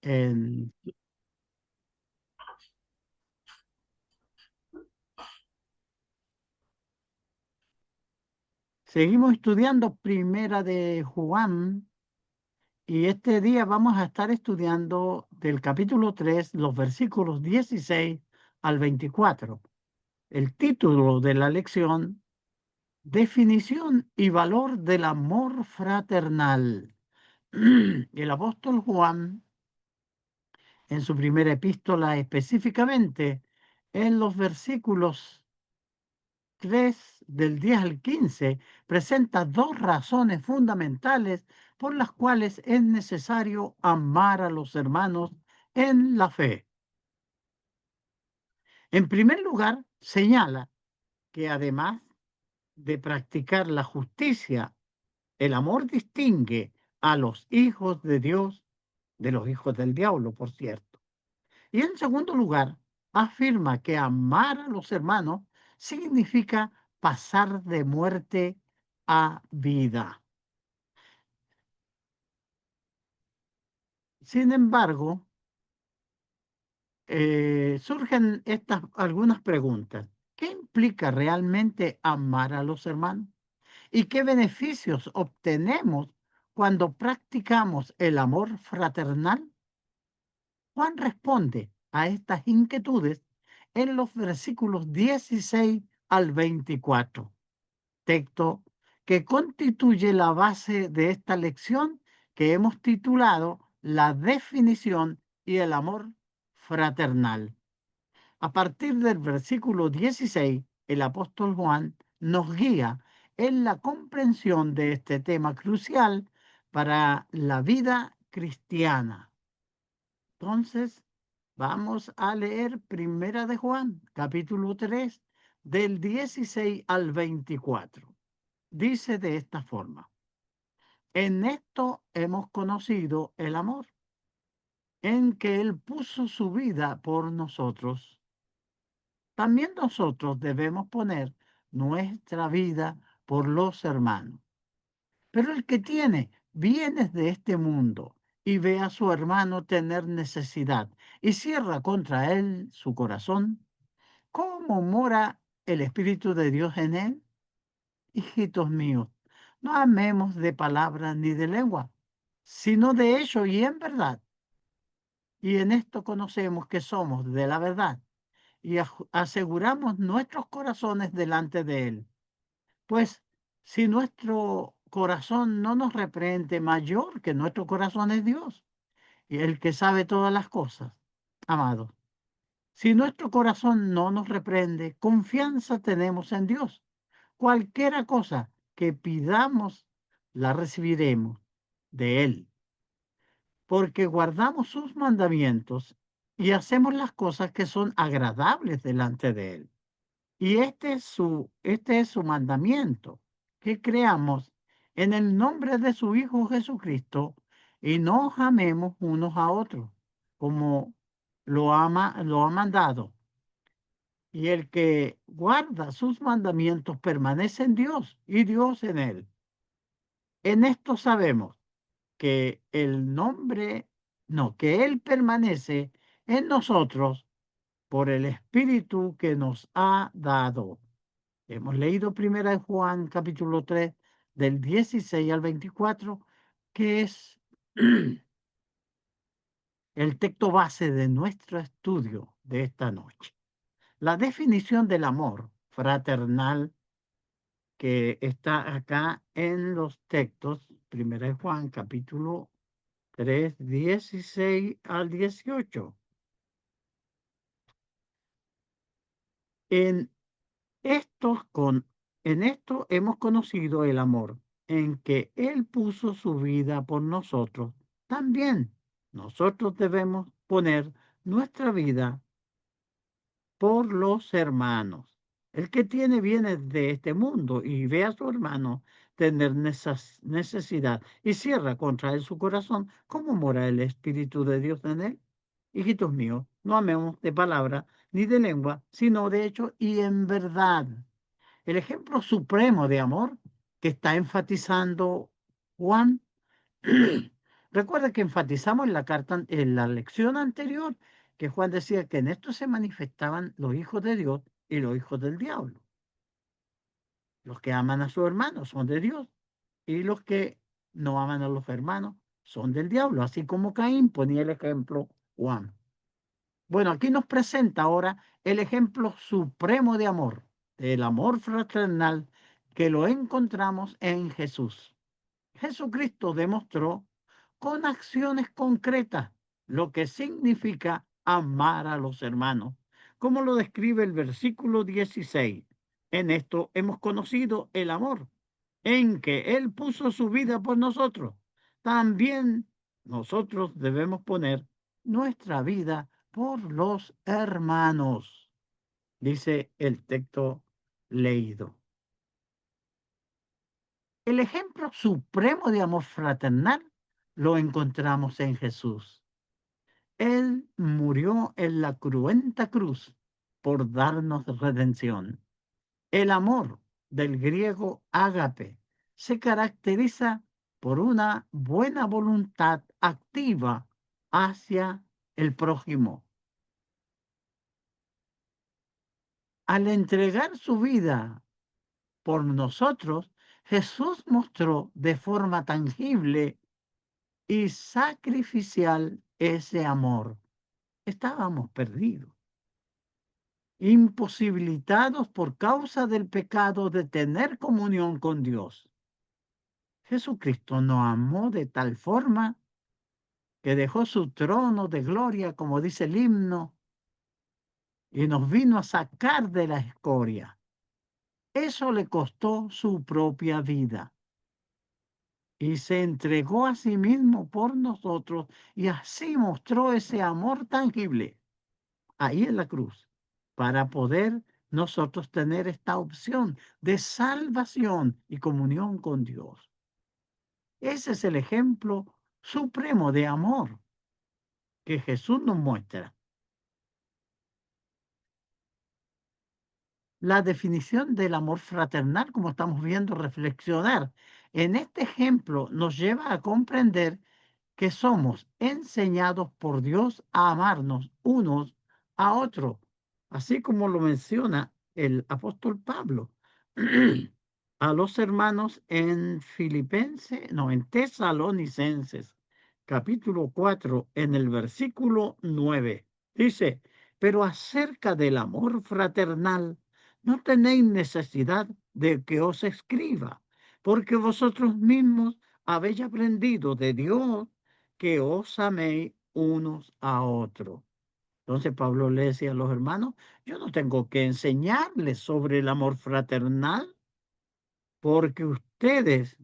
En- Seguimos estudiando Primera de Juan y este día vamos a estar estudiando del capítulo 3 los versículos 16 al 24. El título de la lección: Definición y valor del amor fraternal. El apóstol Juan, en su primera epístola específicamente, en los versículos 3 del 10 al 15, presenta dos razones fundamentales por las cuales es necesario amar a los hermanos en la fe. En primer lugar, señala que además de practicar la justicia, el amor distingue a los hijos de Dios de los hijos del diablo, por cierto. Y en segundo lugar, afirma que amar a los hermanos significa pasar de muerte a vida. Sin embargo, surgen estas algunas preguntas. ¿Qué implica realmente amar a los hermanos? ¿Y qué beneficios obtenemos cuando practicamos el amor fraternal? Juan responde a estas inquietudes en los versículos 16 al 24, texto que constituye la base de esta lección que hemos titulado La definición y el amor fraternal. A partir del versículo 16, el apóstol Juan nos guía en la comprensión de este tema crucial para la vida cristiana. Entonces, vamos a leer Primera de Juan, capítulo 3, del 16 al 24. Dice de esta forma: En esto hemos conocido el amor, en que Él puso su vida por nosotros. También nosotros debemos poner nuestra vida por los hermanos. Pero el que tiene bienes de este mundo y ve a su hermano tener necesidad y cierra contra él su corazón, ¿cómo mora el Espíritu de Dios en él? Hijitos míos, no amemos de palabra ni de lengua, sino de hecho y en verdad. Y en esto conocemos que somos de la verdad y aseguramos nuestros corazones delante de él. Pues si nuestro corazón no nos reprende, mayor que nuestro corazón es Dios, y el que sabe todas las cosas. Amados, si nuestro corazón no nos reprende, confianza tenemos en Dios. Cualquiera cosa que pidamos, la recibiremos de Él, porque guardamos sus mandamientos y hacemos las cosas que son agradables delante de Él. Y este es su mandamiento, que creamos en el nombre de su Hijo Jesucristo y nos amemos unos a otros, como lo ha mandado. Y el que guarda sus mandamientos permanece en Dios y Dios en él. En esto sabemos que el nombre, no, que Él permanece en nosotros por el Espíritu que nos ha dado. Hemos leído primera de Juan capítulo 3 del 16 al 24, que es el texto base de nuestro estudio de esta noche. La definición del amor fraternal que está acá en los textos, primera de Juan capítulo 3, 16 al 18. En en esto hemos conocido el amor, en que Él puso su vida por nosotros. También nosotros debemos poner nuestra vida por los hermanos. El que tiene bienes de este mundo y ve a su hermano tener necesidad y cierra contra él su corazón, ¿cómo mora el Espíritu de Dios en él? Hijitos míos, no amemos de palabra ni de lengua, sino de hecho y en verdad. El ejemplo supremo de amor que está enfatizando Juan Recuerda que enfatizamos en la carta, en la lección anterior, que Juan decía que en esto se manifestaban los hijos de Dios y los hijos del diablo. Los que aman a su hermano son de Dios y los que no aman a los hermanos son del diablo, así como Caín ponía el ejemplo Juan. Bueno, aquí nos presenta ahora el ejemplo supremo de amor, el amor fraternal que lo encontramos en Jesús. Jesucristo demostró con acciones concretas lo que significa amar a los hermanos, como lo describe el versículo 16. En esto hemos conocido el amor, en que Él puso su vida por nosotros. También nosotros debemos poner nuestra vida por los hermanos, dice el texto leído. El ejemplo supremo de amor fraternal lo encontramos en Jesús. Él murió en la cruenta cruz por darnos redención. El amor del griego ágape se caracteriza por una buena voluntad activa hacia el prójimo. Al entregar su vida por nosotros, Jesús mostró de forma tangible y sacrificial ese amor. Estábamos perdidos, imposibilitados por causa del pecado de tener comunión con Dios. Jesucristo nos amó de tal forma que dejó su trono de gloria, como dice el himno, y nos vino a sacar de la escoria. Eso le costó su propia vida y se entregó a sí mismo por nosotros y así mostró ese amor tangible ahí en la cruz para poder nosotros tener esta opción de salvación y comunión con Dios. Ese es el ejemplo supremo de amor que Jesús nos muestra. La definición del amor fraternal, como estamos viendo, reflexionar en este ejemplo nos lleva a comprender que somos enseñados por Dios a amarnos unos a otros, así como lo menciona el apóstol Pablo a los hermanos en Filipenses, no, en Tesalonicenses, capítulo 4 en el versículo 9. Dice, pero acerca del amor fraternal, no tenéis necesidad de que os escriba, porque vosotros mismos habéis aprendido de Dios que os améis unos a otros. Entonces Pablo le decía a los hermanos, yo no tengo que enseñarles sobre el amor fraternal, porque ustedes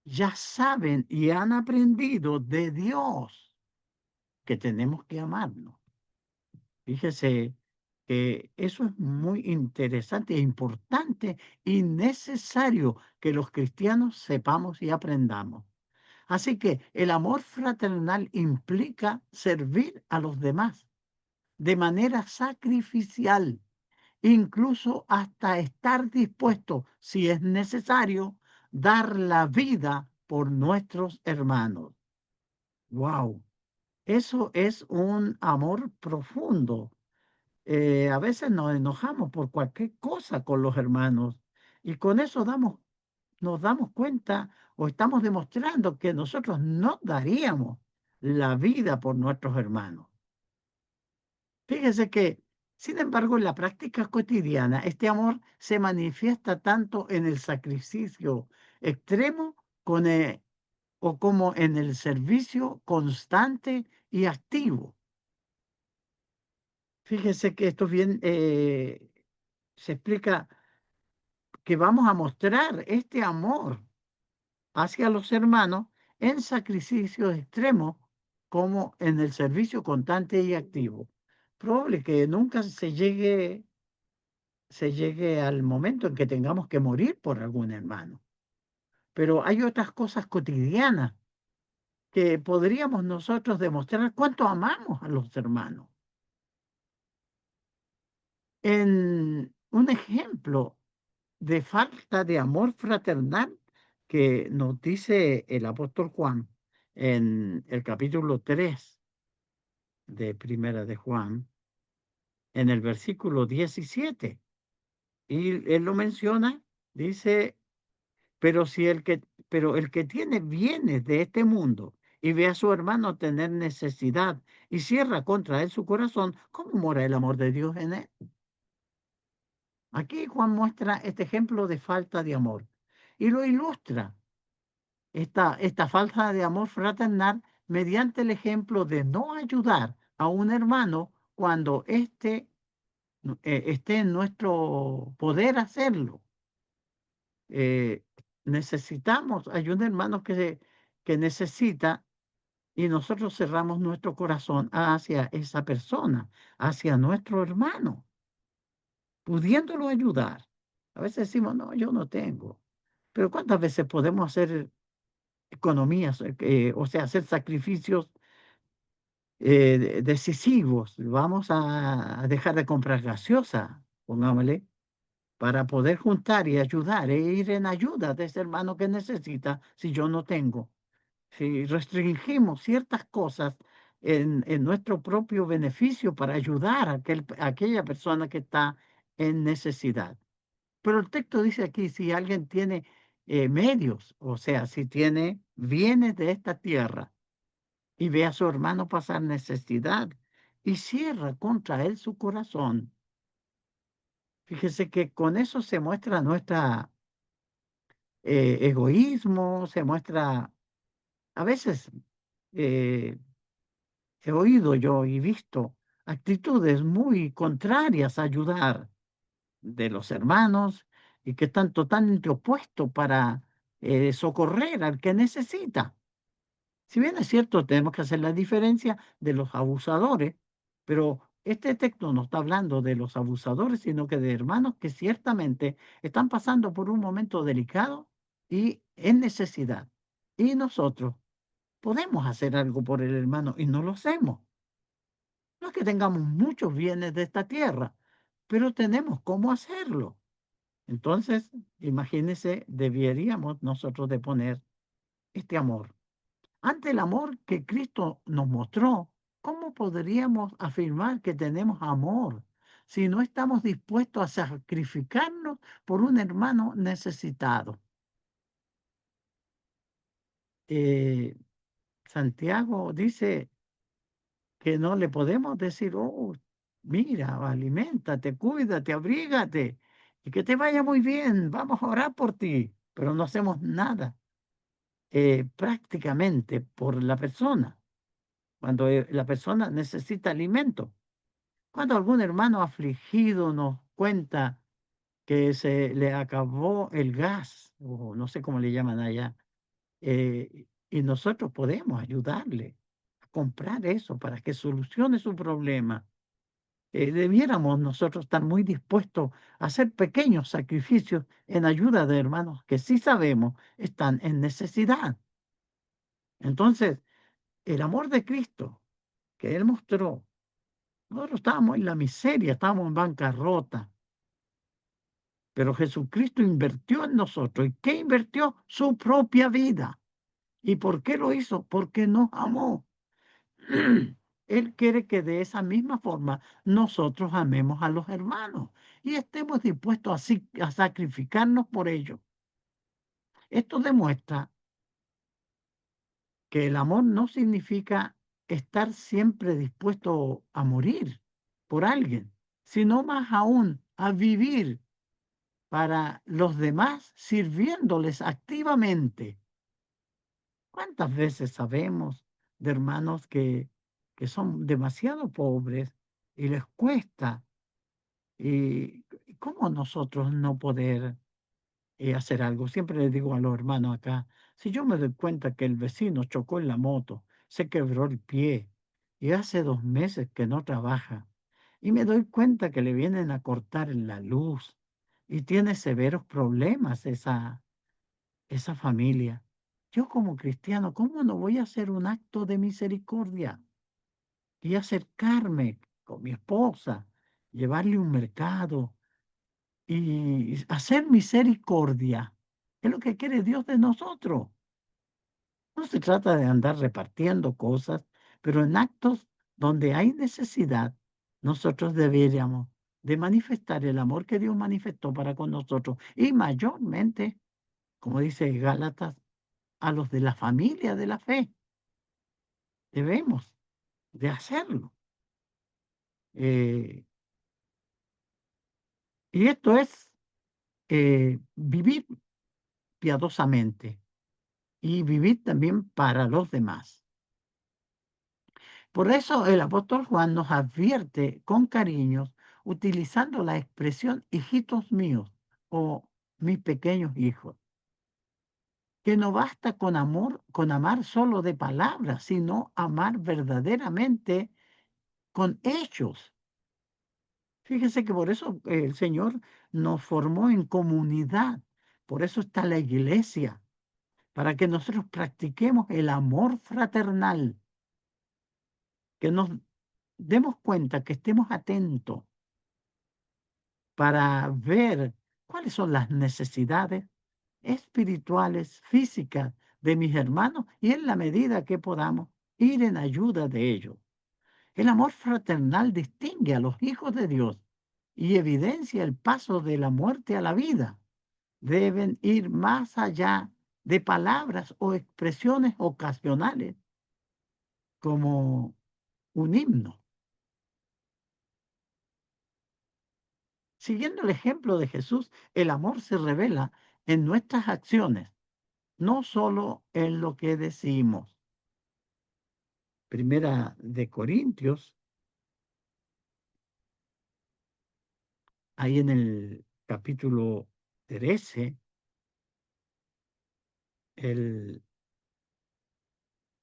ya saben y han aprendido de Dios que tenemos que amarnos. Fíjese que eso es muy interesante e importante y necesario que los cristianos sepamos y aprendamos. Así que el amor fraternal implica servir a los demás de manera sacrificial, incluso hasta estar dispuesto, si es necesario, dar la vida por nuestros hermanos. ¡Wow! Eso es un amor profundo. A veces nos enojamos por cualquier cosa con los hermanos y con eso nos damos cuenta o estamos demostrando que nosotros no daríamos la vida por nuestros hermanos. Fíjese que, sin embargo, en la práctica cotidiana, este amor se manifiesta tanto en el sacrificio extremo o como en el servicio constante y activo. Fíjese que esto bien se explica que vamos a mostrar este amor hacia los hermanos en sacrificios extremos como en el servicio constante y activo. Probable que nunca se llegue al momento en que tengamos que morir por algún hermano. Pero hay otras cosas cotidianas que podríamos nosotros demostrar cuánto amamos a los hermanos. En un ejemplo de falta de amor fraternal que nos dice el apóstol Juan en el capítulo 3 de Primera de Juan, en el versículo 17. Y él lo menciona, dice, pero si el que, pero el que tiene bienes de este mundo y ve a su hermano tener necesidad y cierra contra él su corazón, ¿cómo mora el amor de Dios en él? Aquí Juan muestra este ejemplo de falta de amor y lo ilustra, esta falta de amor fraternal mediante el ejemplo de no ayudar a un hermano cuando éste esté en nuestro poder hacerlo. eh, Necesitamos, hay un hermano que necesita y nosotros cerramos nuestro corazón hacia esa persona, hacia nuestro hermano, pudiéndolo ayudar. A veces decimos, no, yo no tengo. Pero ¿cuántas veces podemos hacer economías, o sea, hacer sacrificios decisivos? Vamos a dejar de comprar gaseosa, pongámosle, para poder juntar y ayudar e ir en ayuda de ese hermano que necesita si yo no tengo. Si restringimos ciertas cosas en nuestro propio beneficio para ayudar a aquella persona que está en necesidad. Pero el texto dice aquí, si alguien tiene medios, o sea, si tiene bienes de esta tierra y ve a su hermano pasar necesidad y cierra contra él su corazón, fíjese que con eso se muestra nuestra egoísmo, se muestra, a veces eh, he oído yo y visto actitudes muy contrarias a ayudar de los hermanos y que están totalmente opuestos para socorrer al que necesita. Si bien es cierto, tenemos que hacer la diferencia de los abusadores, pero este texto no está hablando de los abusadores, sino que de hermanos que ciertamente están pasando por un momento delicado y en necesidad. Y nosotros podemos hacer algo por el hermano y no lo hacemos. No es que tengamos muchos bienes de esta tierra, pero tenemos cómo hacerlo. Entonces, imagínense, deberíamos nosotros de poner este amor. Ante el amor que Cristo nos mostró, ¿cómo podríamos afirmar que tenemos amor si no estamos dispuestos a sacrificarnos por un hermano necesitado? Eh, Santiago dice que no le podemos decir, oh, mira, aliméntate, cuídate, abrígate y que te vaya muy bien, vamos a orar por ti, pero no hacemos nada prácticamente por la persona, cuando la persona necesita alimento. Cuando algún hermano afligido nos cuenta que se le acabó el gas, o no sé cómo le llaman allá, y nosotros podemos ayudarle a comprar eso para que solucione su problema. Debiéramos nosotros estar muy dispuestos a hacer pequeños sacrificios en ayuda de hermanos que sí sabemos están en necesidad. Entonces, el amor de Cristo que Él mostró, nosotros estábamos en la miseria, estábamos en bancarrota, pero Jesucristo invirtió en nosotros. ¿Y qué invirtió? Su propia vida. ¿Y por qué lo hizo? Porque nos amó. Él quiere que de esa misma forma nosotros amemos a los hermanos y estemos dispuestos a sacrificarnos por ellos. Esto demuestra que el amor no significa estar siempre dispuesto a morir por alguien, sino más aún a vivir para los demás sirviéndoles activamente. ¿Cuántas veces sabemos de hermanos que son demasiado pobres y les cuesta? ¿Y cómo nosotros no poder hacer algo? Siempre le digo a los hermanos acá, si yo me doy cuenta que el vecino chocó en la moto, se quebró el pie y hace 2 meses que no trabaja, y me doy cuenta que le vienen a cortar la luz y tiene severos problemas esa familia. Yo como cristiano, ¿cómo no voy a hacer un acto de misericordia y acercarme con mi esposa, llevarle un mercado y hacer misericordia? Es lo que quiere Dios de nosotros. No se trata de andar repartiendo cosas, pero en actos donde hay necesidad, nosotros deberíamos de manifestar el amor que Dios manifestó para con nosotros y mayormente, como dice Gálatas, a los de la familia de la fe. Debemos de hacerlo. Eh, y esto es vivir piadosamente y vivir también para los demás. Por eso el apóstol Juan nos advierte con cariños utilizando la expresión hijitos míos o mis pequeños hijos, que no basta con amor, con amar solo de palabras, sino amar verdaderamente con hechos. Fíjese que por eso el Señor nos formó en comunidad, por eso está la iglesia, para que nosotros practiquemos el amor fraternal, que nos demos cuenta, que estemos atentos para ver cuáles son las necesidades espirituales, físicas de mis hermanos y en la medida que podamos ir en ayuda de ellos. El amor fraternal distingue a los hijos de Dios y evidencia el paso de la muerte a la vida. Deben ir más allá de palabras o expresiones ocasionales como un himno. Siguiendo el ejemplo de Jesús, el amor se revela en nuestras acciones, no solo en lo que decimos. Primera de Corintios, ahí en el capítulo 13, el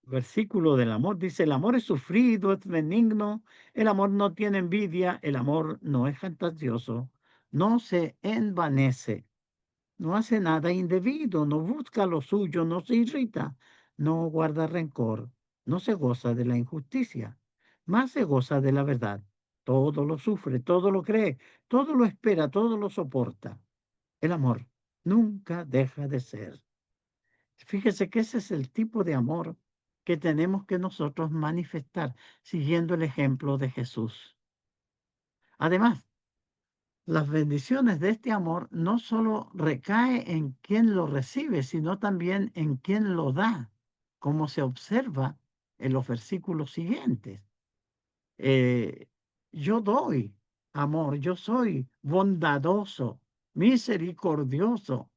versículo del amor dice, el amor es sufrido, es benigno, el amor no tiene envidia, el amor no es fantasioso, no se envanece, no hace nada indebido, no busca lo suyo, no se irrita, no guarda rencor, no se goza de la injusticia, más se goza de la verdad. Todo lo sufre, todo lo cree, todo lo espera, todo lo soporta. El amor nunca deja de ser. Fíjese que ese es el tipo de amor que tenemos que nosotros manifestar siguiendo el ejemplo de Jesús. Además, las bendiciones de este amor no solo recae en quien lo recibe, sino también en quien lo da, como se observa en los versículos siguientes. Eh, yo doy amor, yo soy bondadoso, misericordioso.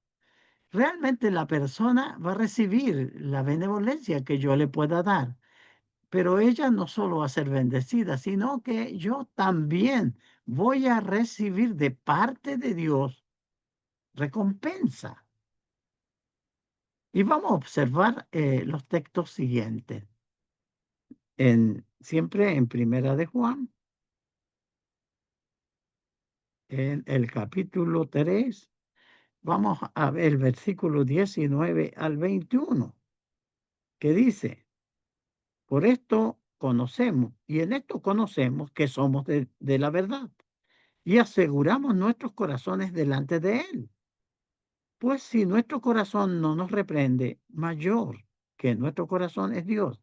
Realmente la persona va a recibir la benevolencia que yo le pueda dar, pero ella no solo va a ser bendecida, sino que yo también voy a recibir de parte de Dios recompensa. Y vamos a observar los textos siguientes. Siempre en Primera de Juan, en el capítulo 3, vamos a ver el versículo 19 al 21, que dice, por esto conocemos, y en esto conocemos que somos de la verdad, y aseguramos nuestros corazones delante de Él. Pues si nuestro corazón no nos reprende, mayor que nuestro corazón es Dios,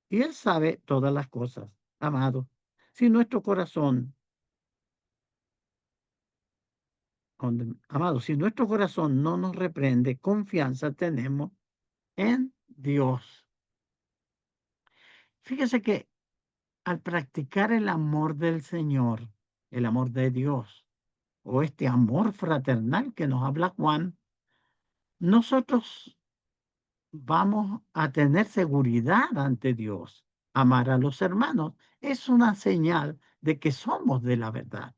y Él sabe todas las cosas. Amado, si nuestro corazón, amado, si nuestro corazón no nos reprende, confianza tenemos en Dios. Fíjese que al practicar el amor del Señor, el amor de Dios, o este amor fraternal que nos habla Juan, nosotros vamos a tener seguridad ante Dios. Amar a los hermanos es una señal de que somos de la verdad.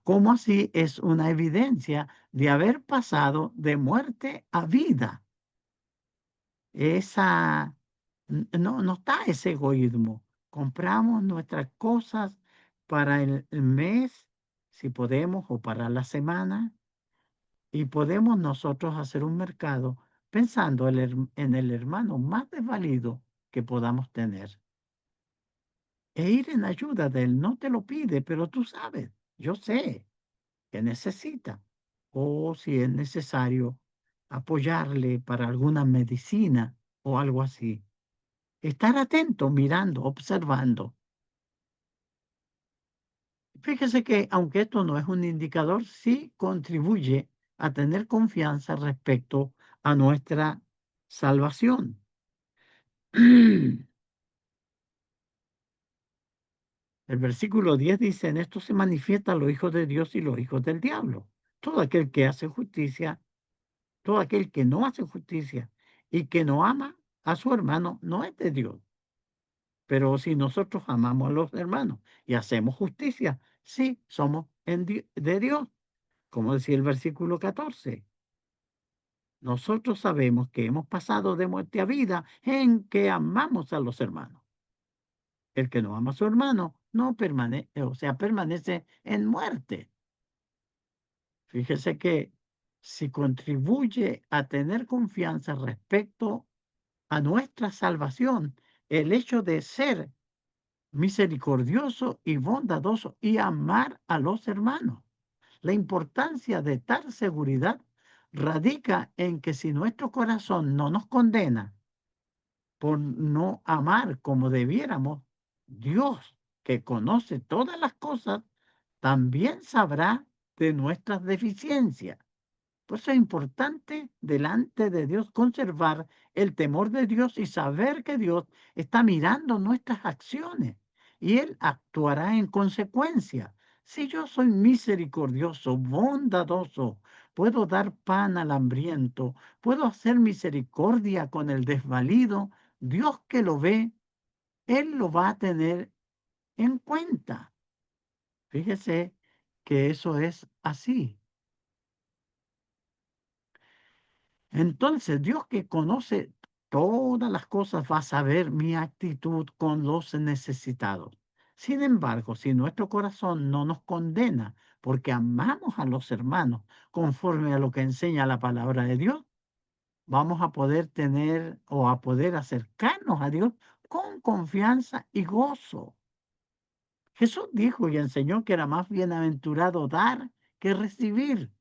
Como así es una evidencia de haber pasado de muerte a vida. Esa, no está ese egoísmo. Compramos nuestras cosas para el mes, si podemos, o para la semana, y podemos nosotros hacer un mercado pensando en el hermano más desvalido que podamos tener e ir en ayuda de él. No te lo pide, pero tú sabes, yo sé que necesita. O si es necesario apoyarle para alguna medicina o algo así. Estar atento, mirando, observando. Fíjese que aunque esto no es un indicador, sí contribuye a tener confianza respecto a nuestra salvación. El versículo 10 dice, en esto se manifiestan los hijos de Dios y los hijos del diablo. Todo aquel que hace justicia, todo aquel que no hace justicia y que no ama a su hermano, no es de Dios. Pero si nosotros amamos a los hermanos y hacemos justicia, sí, somos de Dios, como decía el versículo 14. Nosotros sabemos que hemos pasado de muerte a vida en que amamos a los hermanos. El que no ama a su hermano no permanece, o sea, permanece en muerte. Fíjese que si contribuye a tener confianza respecto a nuestra salvación, el hecho de ser misericordioso y bondadoso y amar a los hermanos. La importancia de tal seguridad radica en que si nuestro corazón no nos condena por no amar como debiéramos, Dios, que conoce todas las cosas, también sabrá de nuestras deficiencias. Por eso es importante delante de Dios conservar el temor de Dios y saber que Dios está mirando nuestras acciones y Él actuará en consecuencia. Si yo soy misericordioso, bondadoso, puedo dar pan al hambriento, puedo hacer misericordia con el desvalido, Dios que lo ve, Él lo va a tener en cuenta. Fíjese que eso es así. Entonces, Dios que conoce todas las cosas va a saber mi actitud con los necesitados. Sin embargo, si nuestro corazón no nos condena porque amamos a los hermanos conforme a lo que enseña la palabra de Dios, vamos a poder tener o a poder acercarnos a Dios con confianza y gozo. Jesús dijo y enseñó que era más bienaventurado dar que recibir.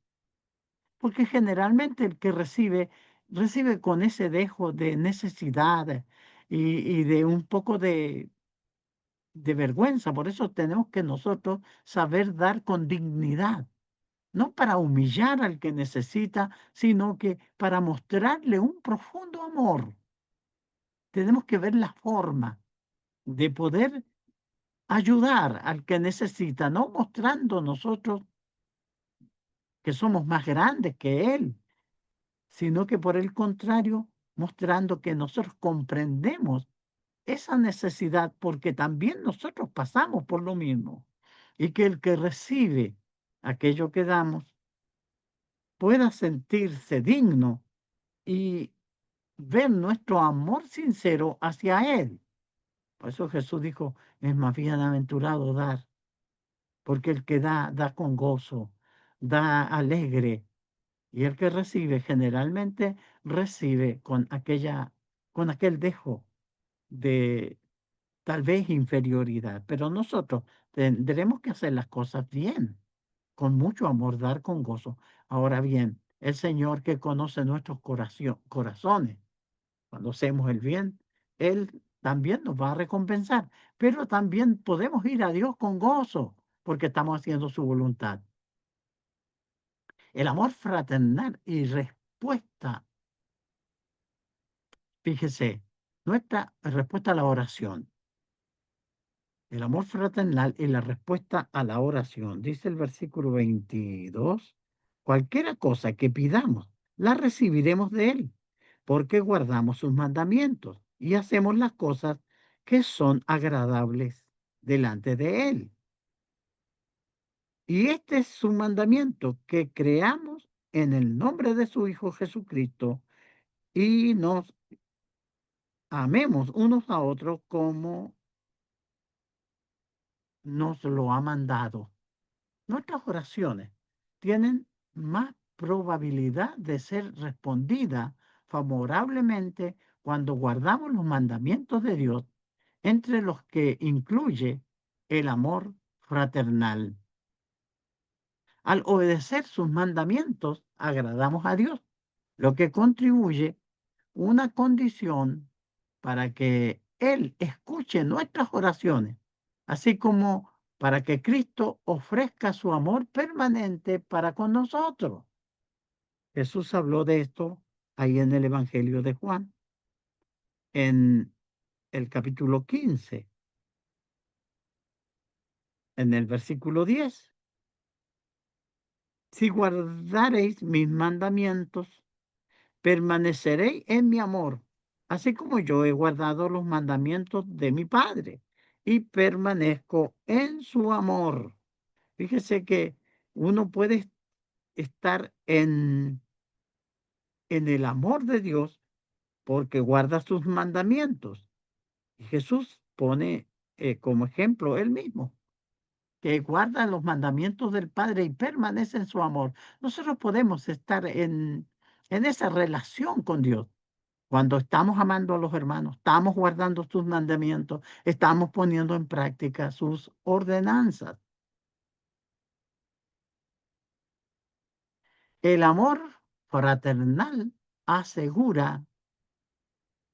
Porque generalmente el que recibe, recibe con ese dejo de necesidad y de un poco de vergüenza. Por eso tenemos que nosotros saber dar con dignidad, no para humillar al que necesita, sino que para mostrarle un profundo amor. Tenemos que ver la forma de poder ayudar al que necesita, no mostrando nosotros que somos más grandes que él, sino que por el contrario, mostrando que nosotros comprendemos esa necesidad porque también nosotros pasamos por lo mismo y que el que recibe aquello que damos pueda sentirse digno y ver nuestro amor sincero hacia Él. Por eso Jesús dijo, es más bienaventurado dar, porque el que da, da con gozo, da alegre, y el que recibe generalmente recibe con aquel dejo de tal vez inferioridad, pero nosotros tendremos que hacer las cosas bien, con mucho amor, dar con gozo. Ahora bien, el Señor que conoce nuestros corazones, cuando hacemos el bien, Él también nos va a recompensar, pero también podemos ir a Dios con gozo, porque estamos haciendo su voluntad. El amor fraternal y respuesta. Fíjese, nuestra respuesta a la oración, el amor fraternal y la respuesta a la oración, dice el versículo 22, cualquiera cosa que pidamos, la recibiremos de Él, porque guardamos sus mandamientos y hacemos las cosas que son agradables delante de Él. Y este es su mandamiento, que creamos en el nombre de su Hijo Jesucristo y nos amemos unos a otros como nos lo ha mandado. Nuestras oraciones tienen más probabilidad de ser respondidas favorablemente cuando guardamos los mandamientos de Dios, entre los que incluye el amor fraternal. Al obedecer sus mandamientos, agradamos a Dios lo que contribuye una condición para que Él escuche nuestras oraciones, así como para que Cristo ofrezca su amor permanente para con nosotros. Jesús habló de esto ahí en el Evangelio de Juan, en el capítulo 15, en el versículo 10. Si guardareis mis mandamientos, permaneceréis en mi amor, así como yo he guardado los mandamientos de mi Padre y permanezco en su amor. Fíjese que uno puede estar en el amor de Dios porque guarda sus mandamientos. Y Jesús pone como ejemplo él mismo, que guarda los mandamientos del Padre y permanece en su amor. Nosotros podemos estar en esa relación con Dios. Cuando estamos amando a los hermanos, estamos guardando sus mandamientos, estamos poniendo en práctica sus ordenanzas. El amor fraternal asegura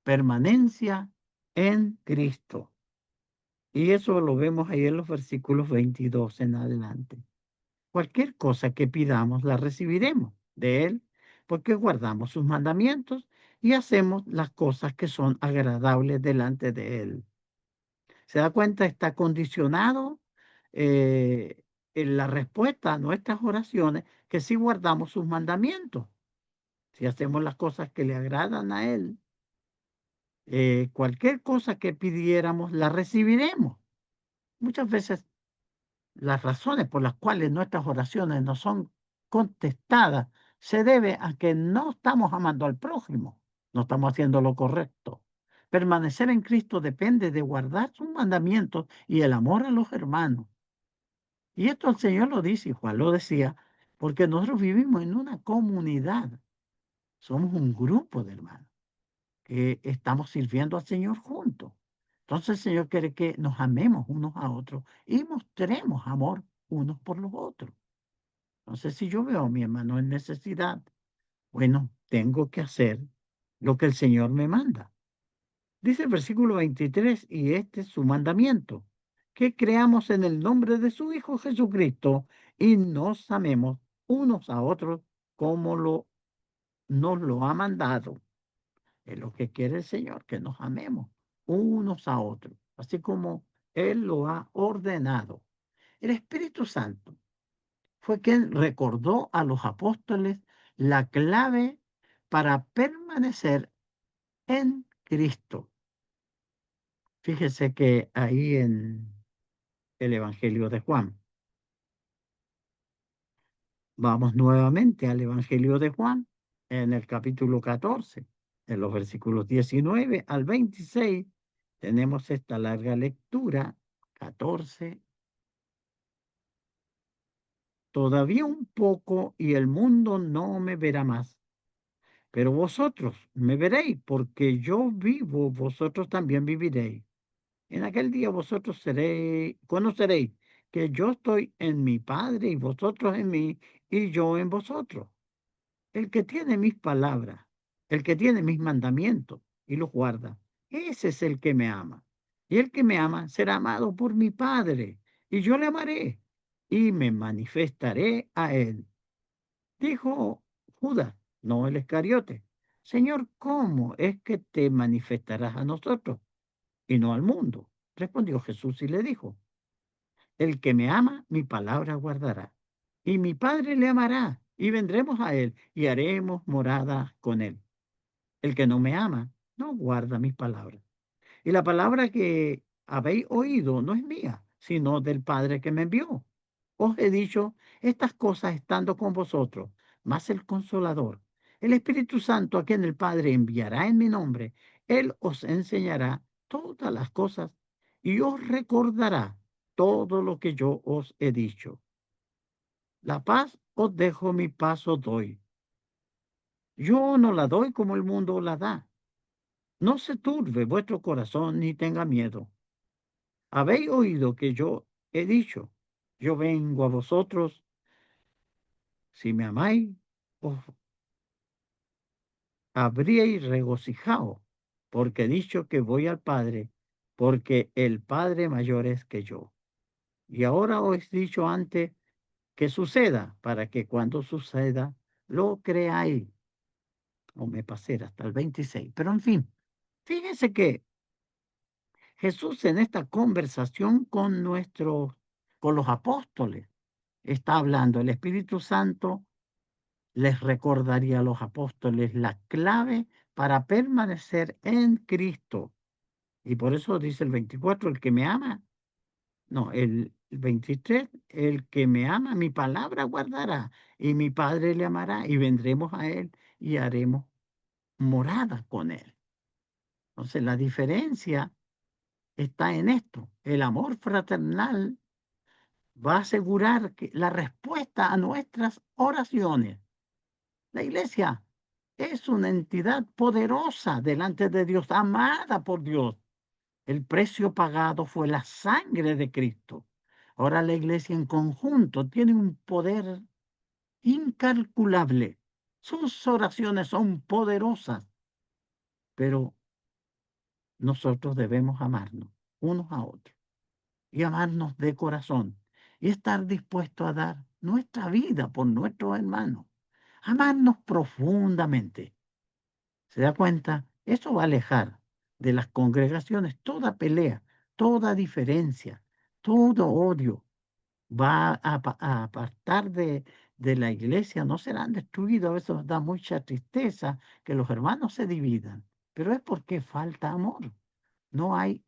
permanencia en Cristo. Y eso lo vemos ahí en los versículos 22 en adelante. Cualquier cosa que pidamos la recibiremos de Él, porque guardamos sus mandamientos y hacemos las cosas que son agradables delante de Él. ¿Se da cuenta? Está condicionado en la respuesta a nuestras oraciones que si guardamos sus mandamientos, si hacemos las cosas que le agradan a Él, cualquier cosa que pidiéramos la recibiremos. Muchas veces las razones por las cuales nuestras oraciones no son contestadas se debe a que no estamos amando al prójimo, no estamos haciendo lo correcto. Permanecer en Cristo depende de guardar sus mandamientos y el amor a los hermanos. Y esto el Señor lo dice, y Juan lo decía, porque nosotros vivimos en una comunidad, somos un grupo de hermanos que estamos sirviendo al Señor juntos. Entonces el Señor quiere que nos amemos unos a otros y mostremos amor unos por los otros. Entonces, si yo veo a mi hermano en necesidad, bueno, tengo que hacer lo que el Señor me manda. Dice el versículo 23, y este es su mandamiento, que creamos en el nombre de su Hijo Jesucristo y nos amemos unos a otros como nos lo ha mandado. Es lo que quiere el Señor, que nos amemos unos a otros, así como Él lo ha ordenado. El Espíritu Santo fue quien recordó a los apóstoles la clave para permanecer en Cristo. Fíjese que ahí en el Evangelio de Juan, vamos nuevamente al Evangelio de Juan, en el capítulo 14, en los versículos 19 al 26, tenemos esta larga lectura, 14. Todavía un poco y el mundo no me verá más, pero vosotros me veréis, porque yo vivo, vosotros también viviréis. En aquel día vosotros conoceréis que yo estoy en mi Padre y vosotros en mí y yo en vosotros. El que tiene mis palabras, el que tiene mis mandamientos y los guarda, ese es el que me ama. Y el que me ama será amado por mi Padre, y yo le amaré y me manifestaré a él. Dijo Judas, no el Iscariote: Señor, ¿cómo es que te manifestarás a nosotros y no al mundo? Respondió Jesús y le dijo: El que me ama, mi palabra guardará, y mi Padre le amará, y vendremos a él, y haremos morada con él. El que no me ama, no guarda mis palabras. Y la palabra que habéis oído no es mía, sino del Padre que me envió. Os he dicho estas cosas estando con vosotros, mas el Consolador, el Espíritu Santo, a quien el Padre enviará en mi nombre, Él os enseñará todas las cosas y os recordará todo lo que yo os he dicho. La paz os dejo, mi paz os doy. Yo no la doy como el mundo la da. No se turbe vuestro corazón ni tenga miedo. Habéis oído que yo he dicho: Yo vengo a vosotros. Si me amáis, os habríais regocijado, porque he dicho que voy al Padre, porque el Padre mayor es que yo. Y ahora os he dicho antes que suceda, para que cuando suceda lo creáis. O me pasé hasta el 26. Pero en fin, fíjense que Jesús en esta conversación con los apóstoles, está hablando. El Espíritu Santo les recordaría a los apóstoles la clave para permanecer en Cristo. Y por eso dice el 24, el que me ama, no, el 23, el que me ama, mi palabra guardará, y mi Padre le amará, y vendremos a él y haremos morada con él. Entonces la diferencia está en esto. El amor fraternal va a asegurar que la respuesta a nuestras oraciones. La iglesia es una entidad poderosa delante de Dios, amada por Dios. El precio pagado fue la sangre de Cristo. Ahora la iglesia en conjunto tiene un poder incalculable. Sus oraciones son poderosas, pero nosotros debemos amarnos unos a otros y amarnos de corazón y estar dispuestos a dar nuestra vida por nuestros hermanos. Amarnos profundamente. ¿Se da cuenta? Eso va a alejar de las congregaciones toda pelea, toda diferencia, todo odio. Va a apartar de la iglesia, no serán destruidos. A veces nos da mucha tristeza que los hermanos se dividan, pero es porque falta amor. No hay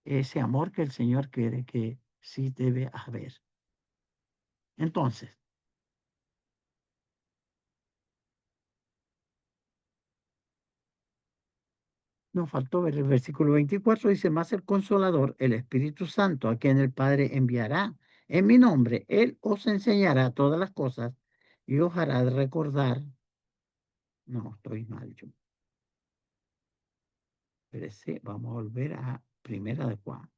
ese amor que el Señor quiere que sí debe haber. Entonces, nos faltó ver el versículo 24, dice, más el Consolador, el Espíritu Santo, a quien el Padre enviará en mi nombre, Él os enseñará todas las cosas y os hará recordar. No, estoy mal yo. Espérese, vamos a volver a Primera de Juan.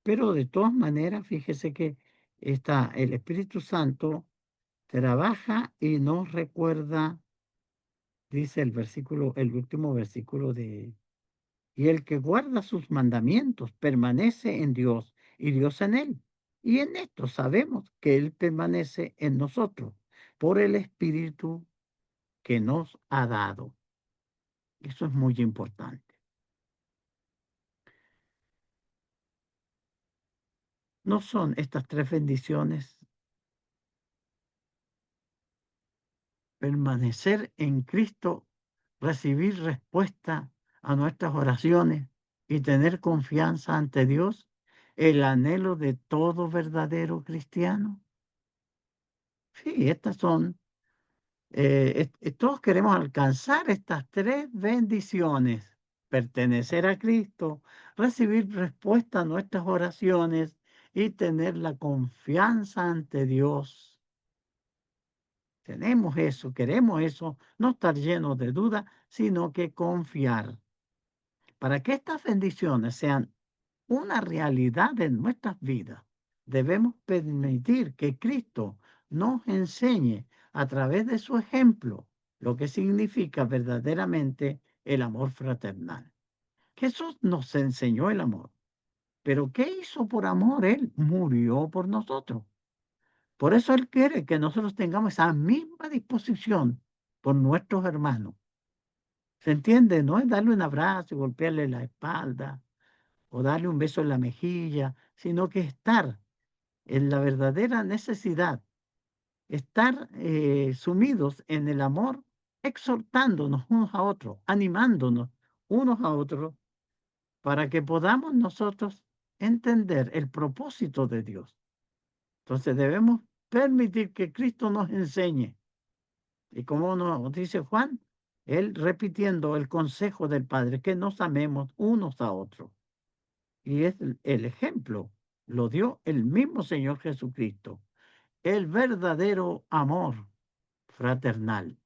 Pero de todas maneras, fíjese que el Espíritu Santo trabaja y nos recuerda, dice el versículo, el último versículo y el que guarda sus mandamientos permanece en Dios y Dios en él. Y en esto sabemos que Él permanece en nosotros por el Espíritu que nos ha dado. Eso es muy importante. No son estas tres bendiciones: permanecer en Cristo, recibir respuesta a nuestras oraciones y tener confianza ante Dios, el anhelo de todo verdadero cristiano. Sí, estas son, todos queremos alcanzar estas tres bendiciones: pertenecer a Cristo, recibir respuesta a nuestras oraciones y tener la confianza ante Dios. Tenemos eso, queremos eso, no estar llenos de duda, sino que confiar. Para que estas bendiciones sean una realidad en nuestras vidas, debemos permitir que Cristo nos enseñe a través de su ejemplo lo que significa verdaderamente el amor fraternal. Jesús nos enseñó el amor, pero ¿qué hizo por amor? Él murió por nosotros. Por eso Él quiere que nosotros tengamos esa misma disposición por nuestros hermanos. ¿Se entiende? No es darle un abrazo y golpearle la espalda o darle un beso en la mejilla, sino que estar en la verdadera necesidad, estar sumidos en el amor, exhortándonos unos a otros, animándonos unos a otros, para que podamos nosotros entender el propósito de Dios. Entonces debemos permitir que Cristo nos enseñe. Y como nos dice Juan, él repitiendo el consejo del Padre, que nos amemos unos a otros. Y es el ejemplo, lo dio el mismo Señor Jesucristo, el verdadero amor fraternal.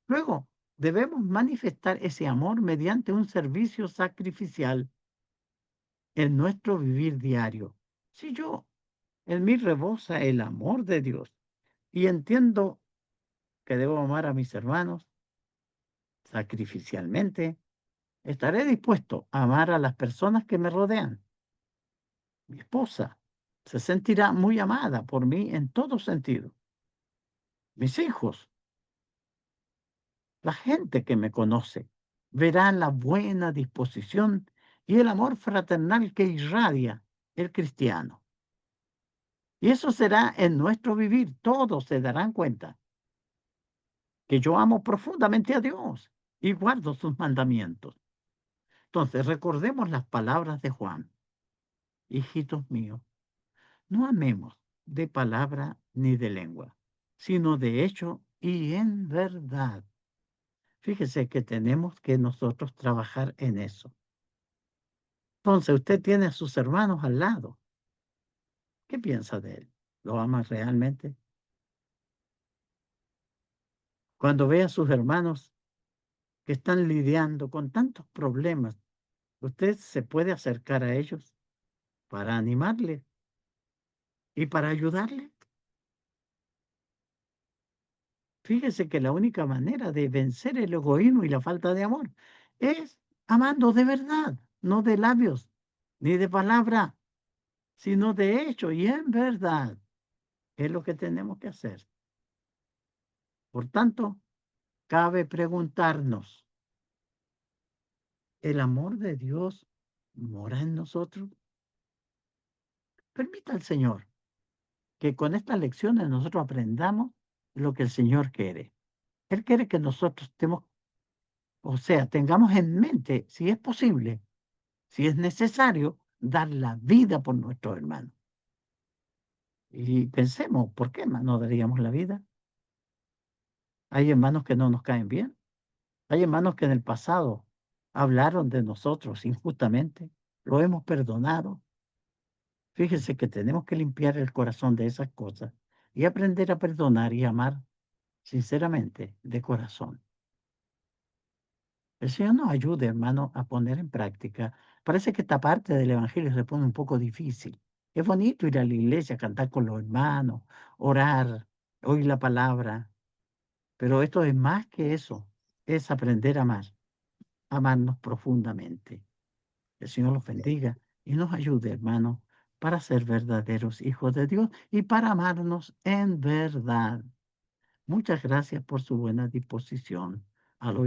Luego, debemos manifestar ese amor mediante un servicio sacrificial en nuestro vivir diario. Si yo en mí rebosa el amor de Dios y entiendo que debo amar a mis hermanos, sacrificialmente. Estaré dispuesto a amar a las personas que me rodean. Mi esposa se sentirá muy amada por mí en todo sentido. Mis hijos, la gente que me conoce, verán la buena disposición y el amor fraternal que irradia el cristiano. Y eso será en nuestro vivir. Todos se darán cuenta que yo amo profundamente a Dios y guardo sus mandamientos. Entonces, recordemos las palabras de Juan. Hijitos míos, no amemos de palabra ni de lengua, sino de hecho y en verdad. Fíjese que tenemos que nosotros trabajar en eso. Entonces, usted tiene a sus hermanos al lado. ¿Qué piensa de él? ¿Lo ama realmente? Cuando ve a sus hermanos que están lidiando con tantos problemas, usted se puede acercar a ellos para animarle y para ayudarle. Fíjese que la única manera de vencer el egoísmo y la falta de amor es amando de verdad, no de labios ni de palabra, sino de hecho y en verdad. Es lo que tenemos que hacer. Por tanto, cabe preguntarnos, ¿el amor de Dios mora en nosotros? Permita al Señor que con estas lecciones nosotros aprendamos lo que el Señor quiere. Él quiere que nosotros estemos, o sea, tengamos en mente, si es posible, si es necesario, dar la vida por nuestros hermanos. Y pensemos, ¿por qué más no daríamos la vida? Hay hermanos que no nos caen bien. Hay hermanos que en el pasado hablaron de nosotros injustamente. Lo hemos perdonado. Fíjese que tenemos que limpiar el corazón de esas cosas y aprender a perdonar y amar sinceramente, de corazón. El Señor nos ayude, hermano, a poner en práctica. Parece que esta parte del Evangelio se pone un poco difícil. Es bonito ir a la iglesia, cantar con los hermanos, orar, oír la palabra, pero esto es más que eso, es aprender a amar, amarnos profundamente. El Señor los bendiga y nos ayude, hermano, para ser verdaderos hijos de Dios y para amarnos en verdad. Muchas gracias por su buena disposición al